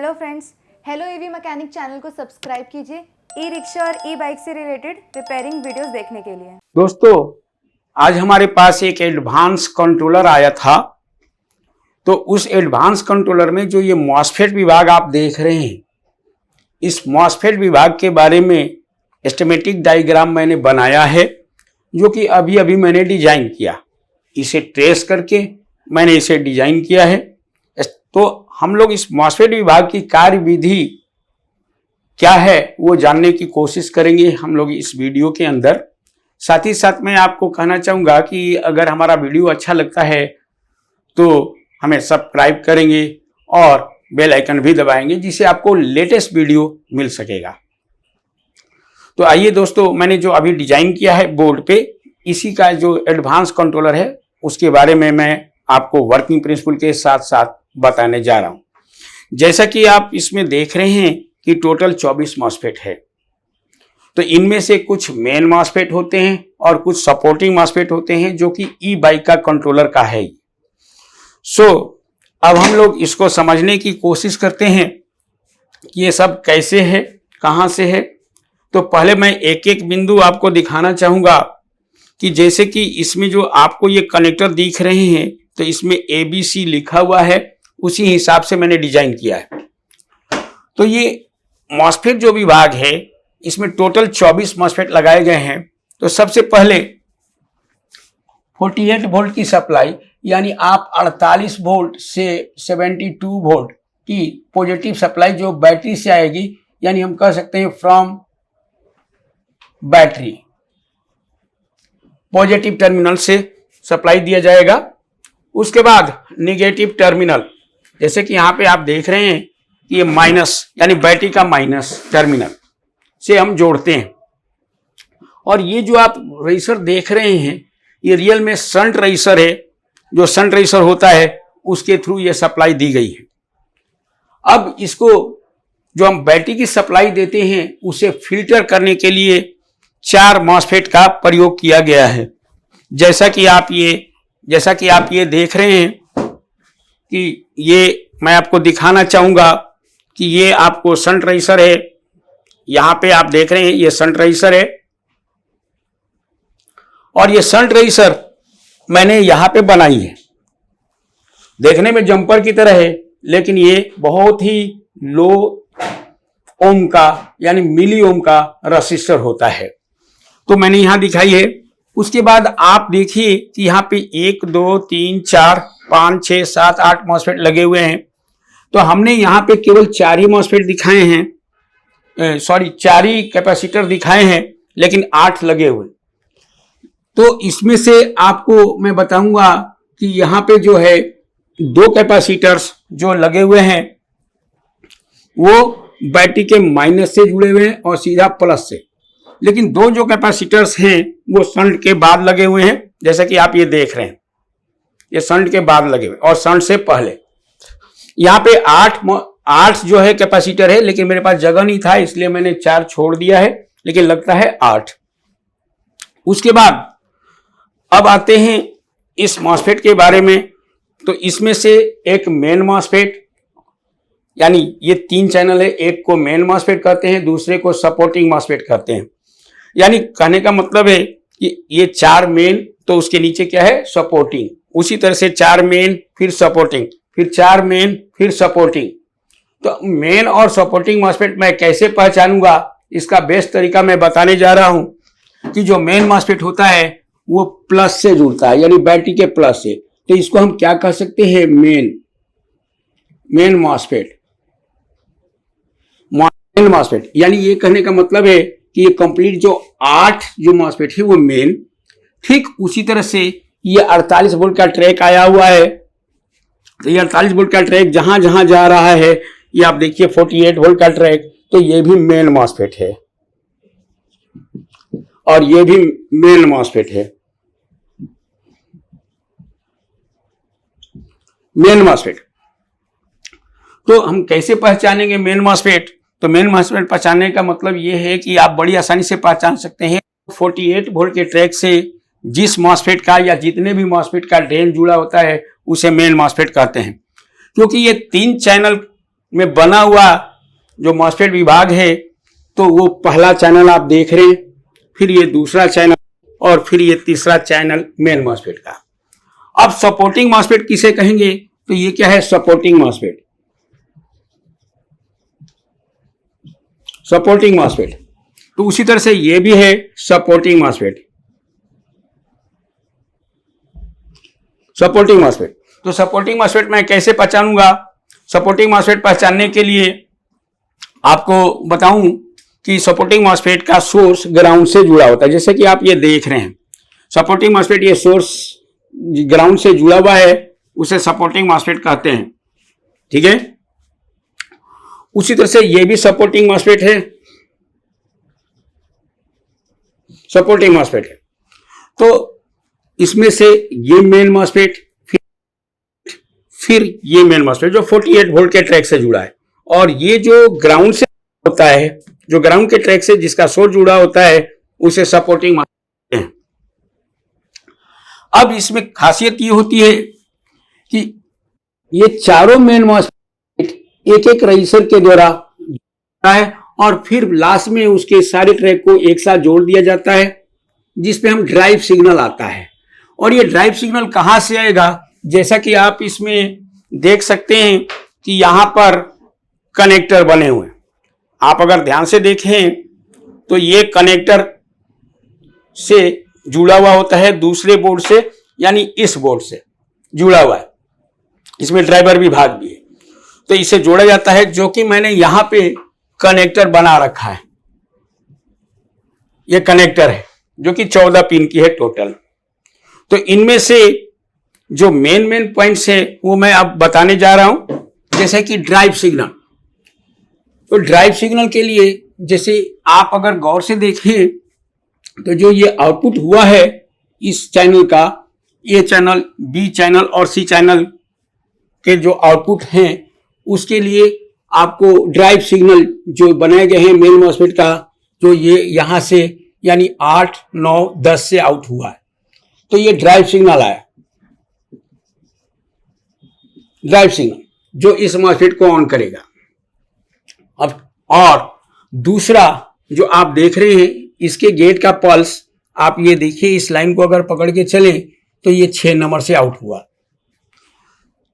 Hello friends, hello EV mechanic channel को subscribe कीजिए e rickshaw और ई बाइक से रिलेटेड रिपेयरिंग वीडियोस देखने के लिए। दोस्तों, आज हमारे पास एक एडवांस कंट्रोलर आया था। तो उस एडवांस कंट्रोलर में जो ये मॉसफेट विभाग आप देख रहे हैं, इस मॉसफेट विभाग के बारे में एस्टिमेटिक डायग्राम मैंने बनाया है, जो कि अभी अभी मैंने डिजाइन किया। इसे ट्रेस करके मैंने इसे डिजाइन किया है। तो हम लोग इस मॉसफेट विभाग की कार्य विधि क्या है वो जानने की कोशिश करेंगे हम लोग इस वीडियो के अंदर। साथ ही साथ मैं आपको कहना चाहूँगा कि अगर हमारा वीडियो अच्छा लगता है तो हमें सब्सक्राइब करेंगे और बेल आइकन भी दबाएंगे, जिससे आपको लेटेस्ट वीडियो मिल सकेगा। तो आइए दोस्तों, मैंने जो अभी डिजाइन किया है बोर्ड पे, इसी का जो एडवांस कंट्रोलर है उसके बारे में मैं आपको वर्किंग प्रिंसिपल के साथ साथ बताने जा रहा हूं। जैसा कि आप इसमें देख रहे हैं कि टोटल 24 मॉसफेट है। तो इनमें से कुछ मेन मॉसफेट होते हैं और कुछ सपोर्टिंग मॉसफेट होते हैं, जो कि ई बाइक का कंट्रोलर का है। अब हम लोग इसको समझने की कोशिश करते हैं कि ये सब कैसे है, कहां से है। तो पहले मैं एक एक बिंदु आपको दिखाना चाहूंगा कि जैसे कि इसमें जो आपको ये कनेक्टर दिख रहे हैं, तो इसमें ABC लिखा हुआ है, उसी हिसाब से मैंने डिजाइन किया है। तो ये मॉसफेट जो विभाग है, इसमें टोटल 24 मॉसफेट लगाए गए हैं। तो सबसे पहले 48 वोल्ट की सप्लाई, यानी आप 48 वोल्ट से 72 वोल्ट की पॉजिटिव सप्लाई जो बैटरी से आएगी, यानी हम कह सकते हैं फ्रॉम बैटरी, पॉजिटिव टर्मिनल से सप्लाई दिया जाएगा। उसके बाद निगेटिव टर्मिनल, जैसे कि यहाँ पे आप देख रहे हैं कि ये माइनस, यानी बैटरी का माइनस टर्मिनल से हम जोड़ते हैं। और ये जो आप रेसर देख रहे हैं, ये रियल में शंट रेसर है। जो शंट रेसर होता है उसके थ्रू ये सप्लाई दी गई है। अब इसको जो हम बैटरी की सप्लाई देते हैं, उसे फिल्टर करने के लिए 4 मॉसफेट का प्रयोग किया गया है। जैसा कि आप ये देख रहे हैं कि ये मैं आपको दिखाना चाहूंगा कि ये आपको शंट रेसर है। यहां पे आप देख रहे हैं ये शंट रेसर है, और ये शंट रेसर मैंने यहां पे बनाई है। देखने में जंपर की तरह है, लेकिन ये बहुत ही लो ओम का, यानी मिली ओम का रजिस्टर होता है। तो मैंने यहां दिखाई है। उसके बाद आप देखिए कि यहाँ पे 1 2 3 4 5 6 7 8 मॉसफेट लगे हुए हैं। तो हमने यहाँ पे केवल 4 ही मॉसफेट दिखाए हैं, 4 ही कैपेसिटर दिखाए हैं, लेकिन 8 लगे हुए। तो इसमें से आपको मैं बताऊंगा कि यहाँ पे जो है 2 कैपेसिटर्स जो लगे हुए हैं वो बैटरी के माइनस से जुड़े हुए हैं और सीधा प्लस से। लेकिन 2 जो कैपेसिटर्स हैं वो शंट के बाद लगे हुए हैं, जैसा कि आप ये देख रहे हैं, ये शंट के बाद लगे हुए और शंट से पहले। यहाँ पे 8 जो है कैपेसिटर है, लेकिन मेरे पास जगह नहीं था, इसलिए मैंने 4 छोड़ दिया है, लेकिन लगता है 8। उसके बाद अब आते हैं इस मॉसफेट के बारे में। तो इसमें से एक मेन मॉसफेट, यानी ये 3 चैनल है, एक को मेन मॉसफेट कहते हैं, दूसरे को सपोर्टिंग मॉसफेट कहते हैं। यानी कहने का मतलब है कि ये 4 मेन, तो उसके नीचे क्या है, सपोर्टिंग। उसी तरह से 4 मेन फिर सपोर्टिंग, फिर 4 मेन फिर सपोर्टिंग। तो मेन और सपोर्टिंग मॉसफेट मैं कैसे पहचानूंगा, इसका बेस्ट तरीका मैं बताने जा रहा हूं कि जो मेन मॉसफेट होता है वो प्लस से जुड़ता है, यानी बैटरी के प्लस से। तो इसको हम क्या कह सकते हैं, मेन मॉसफेट। मेन मॉसफेट यानी ये कहने का मतलब है कि ये कंप्लीट जो 8 जो मॉसफेट है वो मेन। ठीक उसी तरह से ये 48 वोल्ट का ट्रैक आया हुआ है। तो ये 48 वोल्ट का ट्रैक जहां जहां जा रहा है, ये आप देखिए 48 वोल्ट का ट्रैक, तो ये भी मेन मॉसफेट है और ये भी मेन मॉसफेट है। मेन मॉसफेट तो हम कैसे पहचानेंगे मेन मॉसफेट? तो मेन मॉसफेट पहचानने का मतलब ये है कि आप बड़ी आसानी से पहचान सकते हैं। 48 वोल्ट के ट्रैक से जिस मॉसफेट का या जितने भी मॉसफेट का ड्रेन जुड़ा होता है उसे मेन मॉसफेट कहते हैं। क्योंकि ये 3 चैनल में बना हुआ जो मॉस्फेट विभाग है, तो वो पहला चैनल आप देख रहे हैं, फिर ये दूसरा चैनल और फिर ये तीसरा चैनल मेन मॉस्फेट का। अब सपोर्टिंग मॉस्फेट किसे कहेंगे, तो ये क्या है, सपोर्टिंग मॉस्फेट। सपोर्टिंग मॉस्फेट, तो उसी तरह से ये भी है सपोर्टिंग मॉस्फेट। सपोर्टिंग मॉस्फेट, तो सपोर्टिंग मॉस्फेट मैं कैसे पहचानूंगा? सपोर्टिंग मॉस्फेट पहचानने के लिए आपको बताऊं कि सपोर्टिंग मॉस्फेट का सोर्स ग्राउंड से जुड़ा होता है। जैसे कि आप ये देख रहे हैं, सपोर्टिंग मॉस्फेट, ये सोर्स ग्राउंड से जुड़ा हुआ है, उसे सपोर्टिंग मॉस्फेट कहते हैं। ठीक है, उसी तरह से ये भी सपोर्टिंग मॉस्फेट है, सपोर्टिंग मॉस्फेट है। तो इसमें से ये मेन मॉस्फेट, फिर ये मेन मॉस्फेट जो 48 वोल्ट के ट्रैक से जुड़ा है, और ये जो ग्राउंड से होता है, जो ग्राउंड के ट्रैक से जिसका सोर्स जुड़ा होता है, उसे सपोर्टिंग मॉस्फेट है। अब इसमें खासियत ये होती है कि ये चारों मेन मॉस्फेट एक एक रजिस्टर के द्वारा जुड़ा है, और फिर लास्ट में उसके सारे ट्रैक को एक साथ जोड़ दिया जाता है, जिसपे हम ड्राइव सिग्नल आता है। और ये ड्राइव सिग्नल कहां से आएगा? जैसा कि आप इसमें देख सकते हैं कि यहां पर कनेक्टर बने हुए हैं। आप अगर ध्यान से देखें तो ये कनेक्टर से जुड़ा हुआ होता है दूसरे बोर्ड से, यानी इस बोर्ड से जुड़ा हुआ है। इसमें ड्राइवर विभाग भी है, तो इसे जोड़ा जाता है, जो कि मैंने यहां पे कनेक्टर बना रखा है। ये कनेक्टर है जो कि 14 पिन की है टोटल। तो इनमें से जो मेन पॉइंट्स है वो मैं अब बताने जा रहा हूं। जैसे कि ड्राइव सिग्नल, तो ड्राइव सिग्नल के लिए जैसे आप अगर गौर से देखें तो जो ये आउटपुट हुआ है इस चैनल का, ए चैनल, बी चैनल और सी चैनल के जो आउटपुट हैं, उसके लिए आपको ड्राइव सिग्नल जो बनाए गए हैं मेन मॉस्फेट का, जो ये यहां से यानी 8, 9, 10 से आउट हुआ है, तो ये ड्राइव सिग्नल आया। ड्राइव सिग्नल जो इस मॉस्फेट को ऑन करेगा। अब और दूसरा जो आप देख रहे हैं, इसके गेट का पल्स आप ये देखिए, इस लाइन को अगर पकड़ के चले तो ये 6 नंबर से आउट हुआ।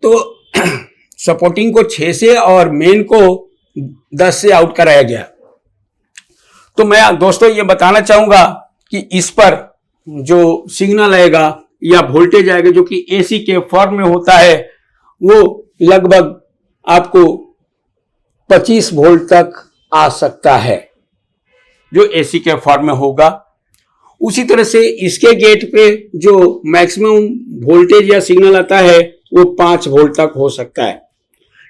तो सपोर्टिंग को 6 से और मेन को 10 से आउट कराया गया। तो मैं दोस्तों ये बताना चाहूंगा कि इस पर जो सिग्नल आएगा या वोल्टेज आएगा जो कि एसी के फॉर्म में होता है, वो लगभग आपको 25 वोल्ट तक आ सकता है, जो एसी के फॉर्म में होगा। उसी तरह से इसके गेट पे जो मैक्सिमम वोल्टेज या सिग्नल आता है वो 5 वोल्ट तक हो सकता है।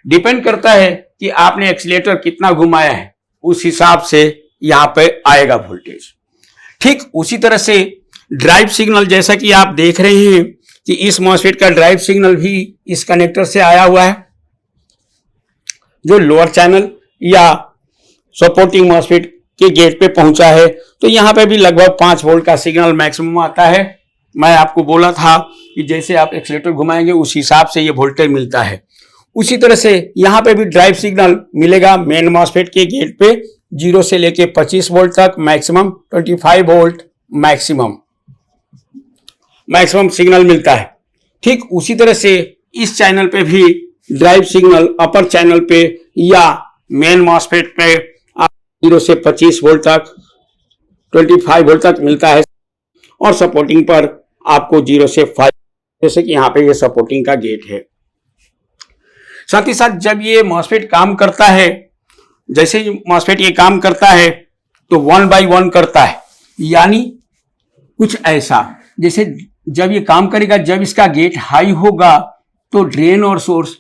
डिपेंड करता है कि आपने एक्सीलेटर कितना घुमाया है, उस हिसाब से यहां पे आएगा वोल्टेज। ठीक उसी तरह से ड्राइव सिग्नल, जैसा कि आप देख रहे हैं कि इस मॉस्फेट का ड्राइव सिग्नल भी इस कनेक्टर से आया हुआ है, जो लोअर चैनल या सपोर्टिंग मॉस्फेट के गेट पे पहुंचा है। तो यहां पे भी लगभग 5 वोल्ट का सिग्नल मैक्सिमम आता है। मैं आपको बोला था कि जैसे आप एक्सीलेटर घुमाएंगे उस हिसाब से ये वोल्टेज मिलता है। उसी तरह से यहां पे भी ड्राइव सिग्नल मिलेगा मेन मॉस्फेट के गेट पे, 0 से लेके 25 वोल्ट तक, मैक्सिमम 25 वोल्ट मैक्सिमम सिग्नल मिलता है। ठीक उसी तरह से इस चैनल पे भी ड्राइव सिग्नल अपर चैनल पे या मेन मॉस्फेट पे आप 0 से 25 वोल्ट तक, 25 वोल्ट तक मिलता है, और सपोर्टिंग पर आपको 0 से 5, जैसे कि यहाँ पे ये सपोर्टिंग का गेट है। साथ ही साथ जब ये मॉस्फेट काम करता है, जैसे मॉस्फेट ये काम करता है तो 1 by 1 करता है, यानी कुछ ऐसा जैसे जब ये काम करेगा, जब इसका गेट हाई होगा तो ड्रेन और सोर्स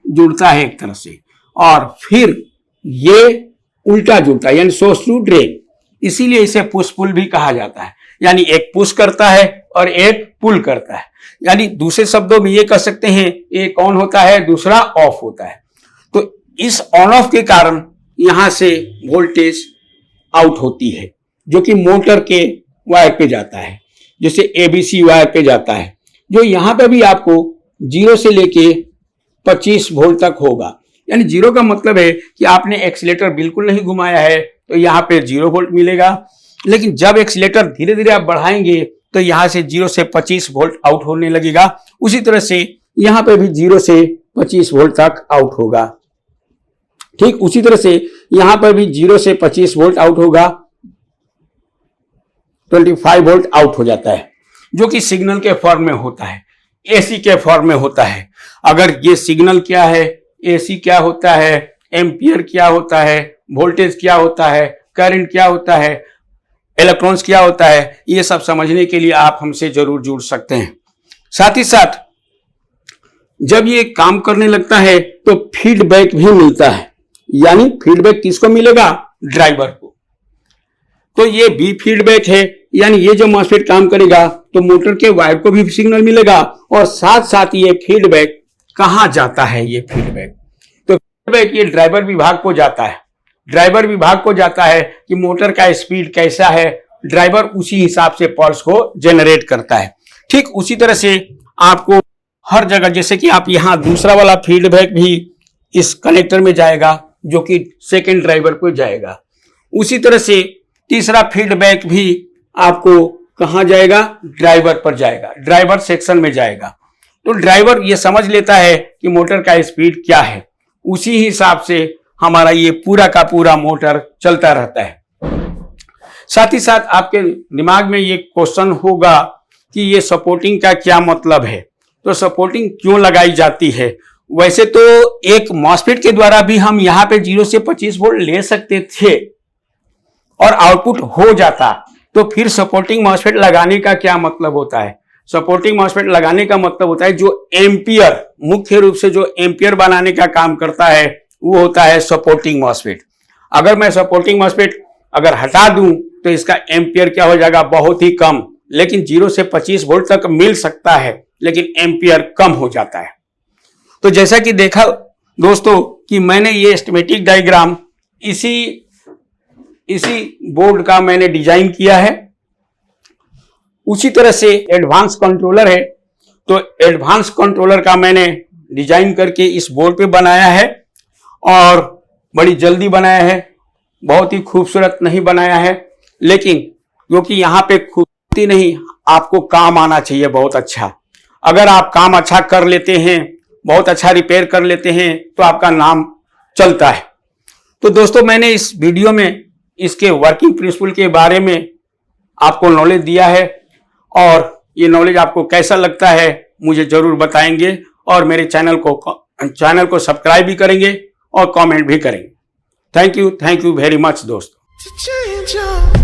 जुड़ता है एक तरह से, और फिर ये उल्टा जुड़ता है, यानी सोर्स टू ड्रेन। इसीलिए इसे पुश पुल भी कहा जाता है, यानी एक पुश करता है और एक पुल करता है। यानी दूसरे शब्दों में ये कह सकते हैं, एक ऑन होता है, दूसरा ऑफ होता है। तो इस ऑन ऑफ के कारण यहां से वोल्टेज आउट होती है, जो कि मोटर के वायर पे जाता है, जैसे एबीसी वायर पे जाता है, जो यहां पे भी आपको 0 से लेके 25 वोल्ट तक होगा। यानी जीरो का मतलब है कि आपने एक्सीलेटर बिल्कुल नहीं घुमाया है तो यहाँ पे 0 वोल्ट मिलेगा। लेकिन जब एक्सीलेटर धीरे धीरे आप बढ़ाएंगे तो यहाँ से 0 से 25 वोल्ट आउट होने लगेगा। उसी तरह से यहाँ पे भी 0 से 25 वोल्ट तक आउट होगा। ठीक उसी तरह से यहाँ पर भी 0 से 25 वोल्ट आउट होगा, 25 वोल्ट आउट हो जाता है, जो कि सिग्नल के फॉर्म में होता है, एसी के फॉर्म में होता है। अगर ये सिग्नल क्या है, एसी क्या होता है, एम्पियर क्या होता है, वोल्टेज क्या होता है, करंट क्या होता है, इलेक्ट्रॉन्स क्या होता है, ये सब समझने के लिए आप हमसे जरूर जुड़ सकते हैं। साथ ही साथ जब ये काम करने लगता है तो फीडबैक भी मिलता है। यानी फीडबैक किसको मिलेगा? ड्राइवर को। तो ये बी फीडबैक है, यानी ये जो मॉसफेट काम करेगा तो मोटर के वायर को भी सिग्नल मिलेगा और साथ साथ ये फीडबैक कहां जाता है? ये फीडबैक तो फीडबैक ये ड्राइवर विभाग को जाता है। ड्राइवर विभाग को जाता है कि मोटर का स्पीड कैसा है, ड्राइवर उसी हिसाब से पल्स को जनरेट करता है। ठीक उसी तरह से आपको हर जगह, जैसे कि आप यहां दूसरा वाला फीडबैक भी इस कनेक्टर में जाएगा जो कि सेकेंड ड्राइवर को जाएगा। उसी तरह से तीसरा फीडबैक भी आपको कहां जाएगा? ड्राइवर पर जाएगा, ड्राइवर सेक्शन में जाएगा। तो ड्राइवर ये समझ लेता है कि मोटर का स्पीड क्या है, उसी हिसाब से हमारा ये पूरा का पूरा मोटर चलता रहता है। साथ ही साथ आपके दिमाग में ये क्वेश्चन होगा कि ये सपोर्टिंग का क्या मतलब है, तो सपोर्टिंग क्यों लगाई जाती है? वैसे तो एक मॉसफेट के द्वारा भी हम यहाँ पे 0 से 25 वोल्ट ले सकते थे और आउटपुट हो जाता, तो फिर सपोर्टिंग मॉसफेट लगाने का क्या मतलब होता है? सपोर्टिंग मॉसफेट लगाने का मतलब होता है जो एम्पियर, मुख्य रूप से जो एम्पियर बनाने का काम करता है वो होता है सपोर्टिंग मॉसफेट। अगर मैं सपोर्टिंग मॉसफेट अगर हटा दूं तो इसका एम्पियर क्या हो जाएगा? बहुत ही कम, लेकिन 0 से 25 वोल्ट तक मिल सकता है लेकिन एम्पियर कम हो जाता है। तो जैसा कि देखा दोस्तों कि मैंने ये स्कीमेटिक डायग्राम इसी बोर्ड का मैंने डिजाइन किया है। उसी तरह से एडवांस कंट्रोलर है, तो एडवांस कंट्रोलर का मैंने डिजाइन करके इस बोर्ड पे बनाया है और बड़ी जल्दी बनाया है, बहुत ही खूबसूरत नहीं बनाया है, लेकिन क्योंकि यहाँ पे खूबसूरती नहीं, आपको काम आना चाहिए बहुत अच्छा। अगर आप काम अच्छा कर लेते हैं, बहुत अच्छा रिपेयर कर लेते हैं तो आपका नाम चलता है। तो दोस्तों मैंने इस वीडियो में इसके वर्किंग प्रिंसिपल के बारे में आपको नॉलेज दिया है और ये नॉलेज आपको कैसा लगता है मुझे जरूर बताएंगे और मेरे चैनल को सब्सक्राइब भी करेंगे और कमेंट भी करेंगे। थैंक यू वेरी मच दोस्तों।